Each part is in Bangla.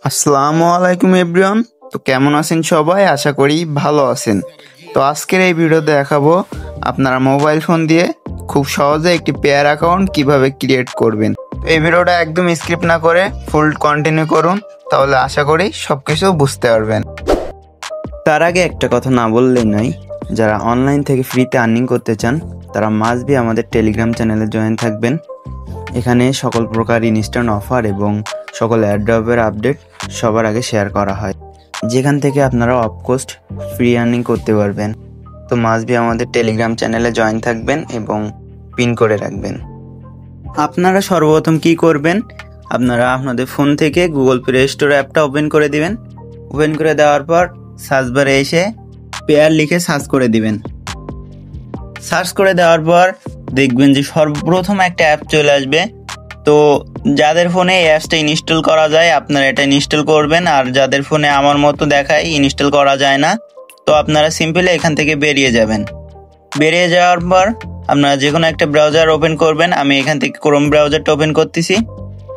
আসসালামু আলাইকুম এভরিওয়ান। তো কেমন আছেন সবাই? আশা করি ভালো আছেন। তো আজকের এই ভিডিওতে দেখাবো আপনারা মোবাইল ফোন দিয়ে খুব সহজে একটি পেয়ার অ্যাকাউন্ট কিভাবে ক্রিয়েট করবেন। তো এই ভিডিওটা একদম স্কিপ না করে ফুল কন্টিনিউ করুন, তাহলে আশা করি সবকিছু বুঝতে পারবেন। তার আগে একটা কথা না বললেই নয়, যারা অনলাইন থেকে ফ্রিতে আর্নিং করতে চান তারা মাস্ট বি আমাদের টেলিগ্রাম চ্যানেলে জয়েন থাকবেন। এখানে সকল প্রকার ইনস্ট্যান্ট অফার এবং সকল অ্যাড্রপের আপডেট সবার আগে শেয়ার করা হয়, যেখান থেকে আপনারা অফকোস্ট ফ্রি আর্নিং করতে পারবেন। তো মাস্ট বি আমাদের টেলিগ্রাম চ্যানেলে জয়েন থাকবেন এবং পিন করে রাখবেন। আপনারা সর্বপ্রথম কি করবেন, আপনারা আপনাদের ফোন থেকে গুগল প্লে স্টোর অ্যাপটা ওপেন করে দিবেন। ওপেন করে দেওয়ার পর সার্চ বারে এসে পেয়ার লিখে সার্চ করে দিবেন। সার্চ করে দেওয়ার পর দেখবেন যে সর্বপ্রথম একটা অ্যাপ চলে আসবে। তো যাদের ফোনে এই অ্যাপসটা ইনস্টল করা যায় আপনারা এটা ইনস্টল করবেন, আর যাদের ফোনে আমার মতো দেখায় ইনস্টল করা যায় না, তো আপনারা সিম্পলি এখান থেকে বেরিয়ে যাবেন। বেরিয়ে যাওয়ার পর আপনারা যে কোনো একটা ব্রাউজার ওপেন করবেন। আমি এখান থেকে ক্রোম ব্রাউজারটা ওপেন করতেছি।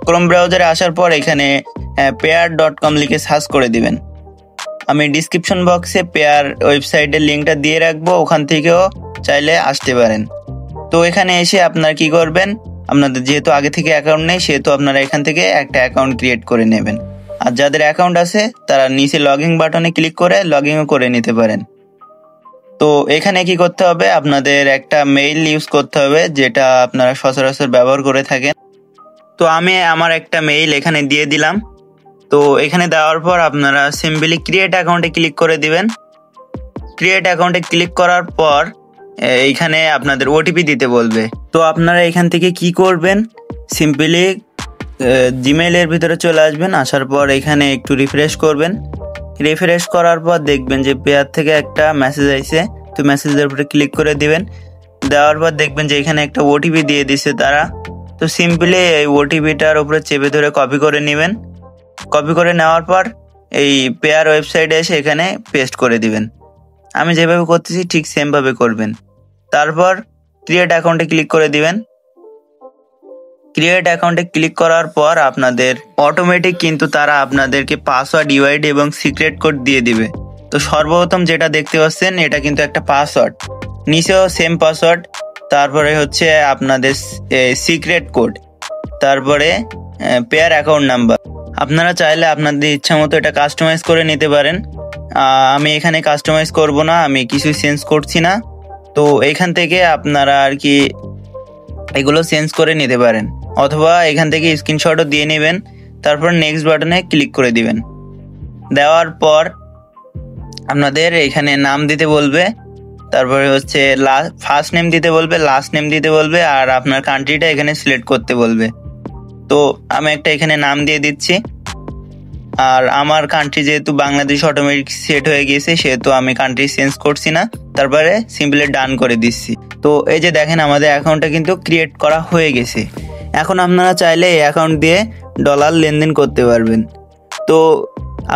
ক্রোম ব্রাউজারে আসার পর এখানে পেয়ার.com লিখে সার্চ করে দিবেন। আমি ডিসক্রিপশন বক্সে পেয়ার ওয়েবসাইটের লিঙ্কটা দিয়ে রাখবো, ওখান থেকেও চাইলে আসতে পারেন। তো এখানে এসে আপনারা কি করবেন, আপনাদের যেহেতু আগে থেকে অ্যাকাউন্ট নেই সেহেতু আপনারা এখান থেকে একটা অ্যাকাউন্ট ক্রিয়েট করে নেবেন। আর যাদের অ্যাকাউন্ট আছে তারা নিচে লগইন বাটনে ক্লিক করে লগইনও করে নিতে পারেন। তো এখানে কি করতে হবে, আপনাদের একটা মেইল ইউজ করতে হবে যেটা আপনারা সচরাচর ব্যবহার করে থাকেন। তো আমি আমার একটা মেইল এখানে দিয়ে দিলাম। তো এখানে দেওয়ার পর আপনারা সিম্পলি ক্রিয়েট অ্যাকাউন্টে ক্লিক করে দিবেন। ক্রিয়েট অ্যাকাউন্টে ক্লিক করার পর এইখানে আপনাদের ওটিপি দিতে বলবে। তো আপনারা এখান থেকে কি করবেন, সিম্পলি জিমেইলের ভিতরে চলে আসবেন। আসার পর এখানে একটু রিফ্রেশ করবেন। রিফ্রেশ করার পর দেখবেন যে পেয়ার থেকে একটা মেসেজ আইছে। তো মেসেজের উপরে ক্লিক করে দিবেন। দেওয়ার পর দেখবেন যে এখানে একটা ওটিপি দিয়ে দিছে তারা। তো সিম্পলি এই ওটিপিটার উপরে চেপে ধরে কপি করে নেবেন। কপি করে নেওয়ার পর এই পেয়ার ওয়েবসাইটে এসে এখানে পেস্ট করে দিবেন। আমি যেভাবে করতেছি ঠিক সেমভাবে করবেন। তারপর ক্রিয়েট অ্যাকাউন্টে ক্লিক করে দিবেন। ক্রিয়েট অ্যাকাউন্টে ক্লিক করার পর আপনাদের অটোমেটিক কিন্তু তারা আপনাদেরকে পাসওয়ার্ড, ইউআইডি এবং সিক্রেট কোড দিয়ে দিবে। তো সর্বপ্রথম যেটা দেখতে পাচ্ছেন এটা কিন্তু একটা পাসওয়ার্ড, নিচেও সেম পাসওয়ার্ড, তারপরে হচ্ছে আপনাদের সিক্রেট কোড, তারপরে পেয়ার অ্যাকাউন্ট নাম্বার। আপনারা চাইলে আপনাদের ইচ্ছা মতো এটা কাস্টমাইজ করে নিতে পারেন। আমি এখানে কাস্টমাইজ করব না, আমি কিছু চেঞ্জ করছি না। তো এখান থেকে আপনারা আর কি এগুলো চেঞ্জ করে নিতে পারেন, অথবা এখান থেকে স্ক্রিনশটও দিয়ে নেবেন। তারপর নেক্সট বাটনে ক্লিক করে দিবেন। দেওয়ার পর আপনাদের এখানে নাম দিতে বলবে, তারপরে হচ্ছে ফার্স্ট নেম দিতে বলবে, লাস্ট নেম দিতে বলবে, আর আপনার কান্ট্রিটা এখানে সিলেক্ট করতে বলবে। তো আমি একটা এখানে নাম দিয়ে দিচ্ছি। আর আমার কান্ট্রি যেহেতু বাংলাদেশ অটোমেটিক সেট হয়ে গেছে সেহেতু আমি কান্ট্রি চেঞ্জ করছি না, তারপরে সিম্পলি ডান করে দিচ্ছি। তো এই যে দেখেন আমাদের অ্যাকাউন্টটা কিন্তু ক্রিয়েট করা হয়ে গেছে। এখন আপনারা চাইলে এই অ্যাকাউন্ট দিয়ে ডলার লেনদেন করতে পারবেন। তো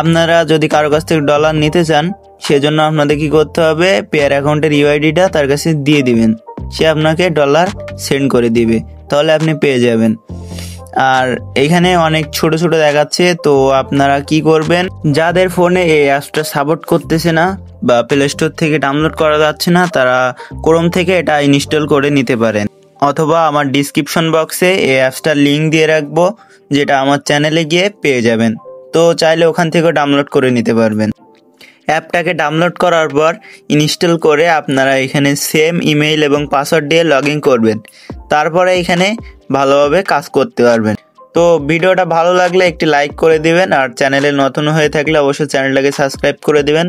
আপনারা যদি কারো কাছ থেকে ডলার নিতে চান সেজন্য আপনাদের কি করতে হবে, পেয়ার অ্যাকাউন্টের ইউআইডিটা তার কাছে দিয়ে দিবেন, সে আপনাকে ডলার সেন্ড করে দিবে, তাহলে আপনি পেয়ে যাবেন। আর এখানে অনেক ছোট ছোট দেখাচ্ছে। তো আপনারা কি করবেন, যাদের ফোনে এই অ্যাপসটা সাপোর্ট করতেছে না বা প্লে স্টোর থেকে ডাউনলোড করা যাচ্ছে না তারা ক্রোম থেকে এটা ইনস্টল করে নিতে পারেন, অথবা আমার ডিসক্রিপশন বক্সে এই অ্যাপসটার লিঙ্ক দিয়ে রাখবো, যেটা আমার চ্যানেলে গিয়ে পেয়ে যাবেন। তো চাইলে ওখান থেকেও ডাউনলোড করে নিতে পারবেন। অ্যাপটাকে ডাউনলোড করার পর ইনস্টল করে আপনারা এখানে সেম ইমেইল এবং পাসওয়ার্ড দিয়ে লগ ইন করবেন। তারপরে এখানে ভালোভাবে কাজ করতে পারবেন। তো ভিডিওটা ভালো লাগলে একটি লাইক করে দিবেন, আর চ্যানেলে নতুন হয়ে থাকলে অবশ্যই চ্যানেলটাকে সাবস্ক্রাইব করে দিবেন।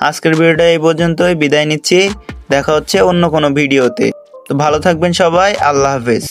আজকের ভিডিওটা এই পর্যন্তই, বিদায় নিচ্ছি। দেখা হচ্ছে অন্য কোনো ভিডিওতে। তো ভালো থাকবেন সবাই, আল্লাহ হাফেজ।